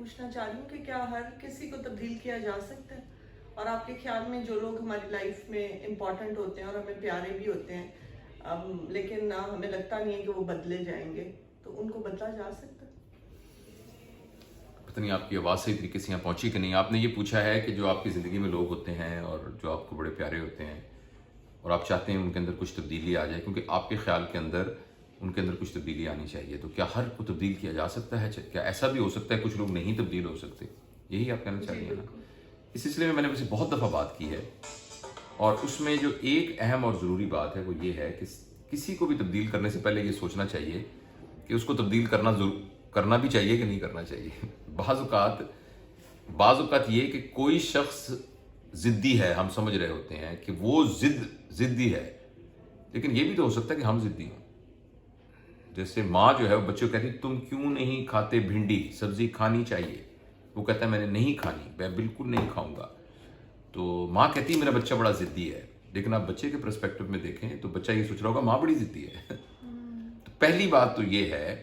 پوچھنا چاہ رہی ہوں کہ کیا ہر کسی کو تبدیل کیا جا سکتا ہے؟ اور آپ کے خیال میں جو لوگ ہماری لائف میں امپورٹنٹ ہوتے ہیں اور ہمیں پیارے بھی ہوتے ہیں لیکن ہمیں لگتا نہیں ہے کہ وہ بدلے جائیں گے، تو ان کو بدلا جا سکتا ہے؟ پتہ نہیں آپ کی آواز صحیح طریقے سے یہاں پہنچی کہ نہیں. آپ نے یہ پوچھا ہے کہ جو آپ کی زندگی میں لوگ ہوتے ہیں اور جو آپ کو بڑے پیارے ہوتے ہیں اور آپ چاہتے ہیں ان کے اندر کچھ تبدیلی آ جائے، کیونکہ آپ کے خیال کے اندر ان کے اندر کچھ تبدیلی آنی چاہیے، تو کیا ہر کو تبدیل کیا جا سکتا ہے؟ کیا ایسا بھی ہو سکتا ہے کچھ لوگ نہیں تبدیل ہو سکتے؟ یہی آپ کہنا چاہ رہی ہیں نا. اس سلسلے میں میں نے ویسے بہت دفعہ بات کی ہے، اور اس میں جو ایک اہم اور ضروری بات ہے وہ یہ ہے کہ کسی کو بھی تبدیل کرنے سے پہلے یہ سوچنا چاہیے کہ اس کو تبدیل کرنا بھی چاہیے کہ نہیں کرنا چاہیے. بعض اوقات یہ کہ کوئی شخص ضدی ہے، ہم سمجھ رہے ہوتے ہیں کہ وہ ضدی ہے، لیکن یہ بھی تو ہو سکتا ہے کہ ہم ضدی ہیں. جیسے ماں جو ہے وہ بچوں کو کہتی ہے تم کیوں نہیں کھاتے بھنڈی، سبزی کھانی چاہیے. وہ کہتا ہے میں نے نہیں کھانی، میں بالکل نہیں کھاؤں گا. تو ماں کہتی ہے میرا بچہ بڑا ضدی ہے، لیکن آپ بچے کے پرسپیکٹو میں دیکھیں تو بچہ یہ سوچ رہا ہوگا ماں بڑی ضدی ہے. تو پہلی بات تو یہ ہے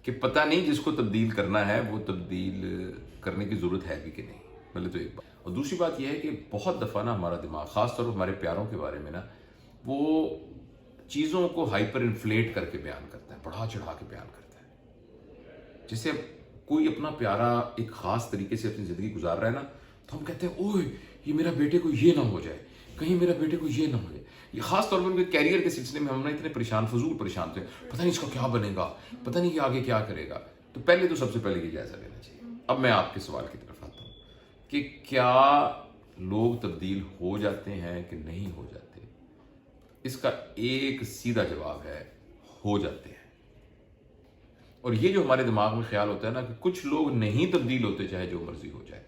کہ پتہ نہیں جس کو تبدیل کرنا ہے وہ تبدیل کرنے کی ضرورت ہے بھی کہ نہیں. پہلے تو ایک بات. اور دوسری بات یہ ہے کہ بہت دفعہ نا ہمارا دماغ، خاص طور پر ہمارے پیاروں کے بارے میں نا، وہ چیزوں کو ہائپر انفلیٹ کر کے بیان کرتا ہے، بڑھا چڑھا کے بیان کرتا ہے. جیسے کوئی اپنا پیارا ایک خاص طریقے سے اپنی زندگی گزار رہا ہے نا، تو ہم کہتے ہیں اوہ یہ میرا بیٹے کو یہ نہ ہو جائے، کہیں میرا بیٹے کو یہ نہ ہو جائے. یہ خاص طور پر کیریئر کے سلسلے میں ہم نا اتنے فضول پریشان تھے، پتہ نہیں اس کا کیا بنے گا، پتہ نہیں کہ آگے کیا کرے گا. تو پہلے تو سب سے پہلے یہ جائزہ لینا چاہیے. اب میں آپ کے سوال کی طرف آتا ہوں کہ کیا لوگ تبدیل ہو جاتے ہیں کہ نہیں ہو جاتے؟ اس کا ایک سیدھا جواب ہے ہو جاتے ہیں. اور یہ جو ہمارے دماغ میں خیال ہوتا ہے نا کہ کچھ لوگ نہیں تبدیل ہوتے چاہے جو مرضی ہو جائے،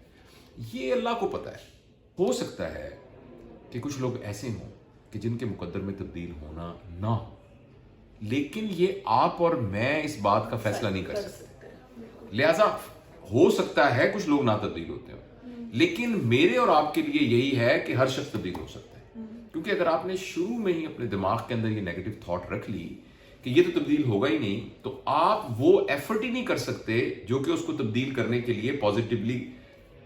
یہ اللہ کو پتہ ہے. ہو سکتا ہے کہ کچھ لوگ ایسے ہوں کہ جن کے مقدر میں تبدیل ہونا نہ ہو، لیکن یہ آپ اور میں اس بات کا فیصلہ نہیں کر سکتے. لہٰذا ہو سکتا ہے کچھ لوگ نہ تبدیل ہوتے ہوں، لیکن میرے اور آپ کے لیے یہی ہے کہ ہر شخص تبدیل ہو سکتا ہے. کیونکہ اگر آپ نے شروع میں ہی اپنے دماغ کے اندر یہ نیگیٹو تھاٹ رکھ لی کہ یہ تو تبدیل ہوگا ہی نہیں، تو آپ وہ ایفرٹ ہی نہیں کر سکتے جو کہ اس کو تبدیل کرنے کے لیے پازیٹیولی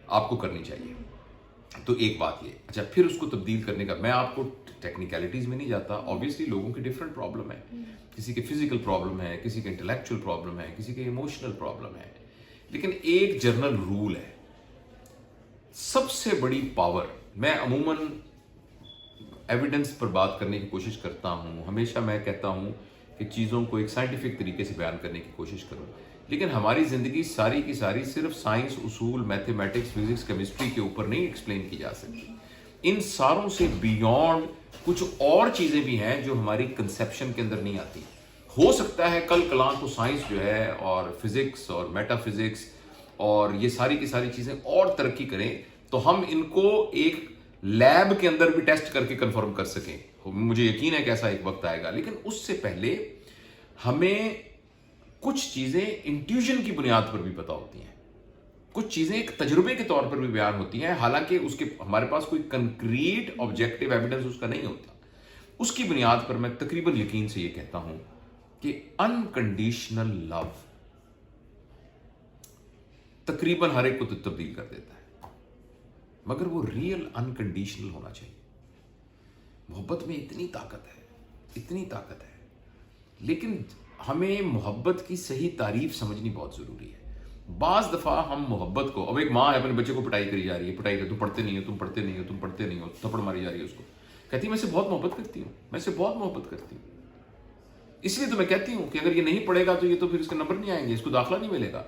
آپ کو کرنی چاہیے. تو ایک بات یہ. اچھا، پھر اس کو تبدیل کرنے کا میں آپ کو ٹیکنیکلٹیز میں نہیں جاتا. آبویسلی لوگوں کی ڈفرینٹ پرابلم ہے، کسی کے فزیکل پرابلم ہے، کسی کے انٹلیکچوئل پرابلم ہے، کسی کے ایموشنل پرابلم ہے. لیکن ایک جنرل رول ہے، سب سے بڑی پاور، میں عموماً ایویڈنس پر بات کرنے کی کوشش کرتا ہوں، ہمیشہ میں کہتا ہوں کہ چیزوں کو ایک سائنٹیفک طریقے سے بیان کرنے کی کوشش کروں، لیکن ہماری زندگی ساری کی ساری صرف سائنس، اصول، میتھمیٹکس، فزکس، کیمسٹری کے اوپر نہیں ایکسپلین کی جا سکتی. ان ساروں سے بیونڈ کچھ اور چیزیں بھی ہیں جو ہماری کنسیپشن کے اندر نہیں آتی. ہو سکتا ہے کل کلاں کو سائنس جو ہے اور فزکس اور میٹا فزکس اور یہ ساری کی ساری چیزیں اور ترقی کریں تو ہم ان کو ایک لیب کے اندر بھی ٹیسٹ کر کے کنفرم کر سکیں. مجھے یقین ہے کہ ایسا ایک وقت آئے گا، لیکن اس سے پہلے ہمیں کچھ چیزیں انٹیوژن کی بنیاد پر بھی پتہ ہوتی ہیں، کچھ چیزیں ایک تجربے کے طور پر بھی بیان ہوتی ہیں، حالانکہ اس کے ہمارے پاس کوئی کنکریٹ آبجیکٹیو ایویڈنس اس کا نہیں ہوتا. اس کی بنیاد پر میں تقریباً یقین سے یہ کہتا ہوں کہ انکنڈیشنل لو تقریباً ہر ایک کو تبدیل کر دیتا ہے، مگر وہ ریئل انکنڈیشنل ہونا چاہیے. محبت میں اتنی طاقت ہے، لیکن ہمیں محبت کی صحیح تعریف سمجھنی بہت ضروری ہے. بعض دفعہ ہم محبت کو، اب ایک ماں ہے اپنے بچے کو پٹائی کری جا رہی ہے، پٹائی کر، تم پڑھتے نہیں ہو، تھپڑ ماری جا رہی ہے اس کو، کہتی ہے میں سے بہت محبت کرتی ہوں، اس لیے تو میں کہتی ہوں کہ اگر یہ نہیں پڑھے گا تو یہ تو پھر اس کے نمبر نہیں آئیں گے، اس کو داخلہ نہیں ملے گا.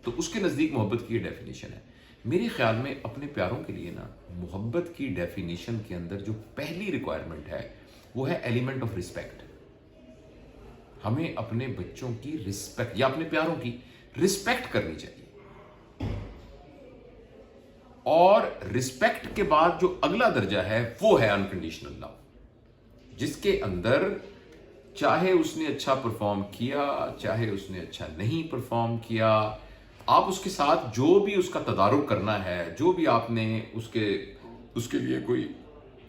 تو اس کے نزدیک محبت کی یہ ڈیفینیشن ہے. میرے خیال میں اپنے پیاروں کے لیے نا محبت کی ڈیفینیشن کے اندر جو پہلی ریکوائرمنٹ ہے وہ ہے ایلیمنٹ آف رسپیکٹ. ہمیں اپنے بچوں کی رسپیکٹ یا اپنے پیاروں کی رسپیکٹ کرنی چاہیے. اور رسپیکٹ کے بعد جو اگلا درجہ ہے وہ ہے انکنڈیشنل لو، جس کے اندر چاہے اس نے اچھا پرفارم کیا، چاہے اس نے اچھا نہیں پرفارم کیا، آپ اس کے ساتھ جو بھی اس کا تدارک کرنا ہے، جو بھی آپ نے اس کے لیے کوئی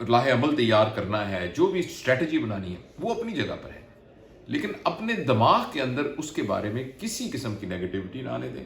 راہ عمل تیار کرنا ہے، جو بھی اسٹریٹجی بنانی ہے، وہ اپنی جگہ پر ہے. لیکن اپنے دماغ کے اندر اس کے بارے میں کسی قسم کی نیگیٹیوٹی نہ آنے دیں،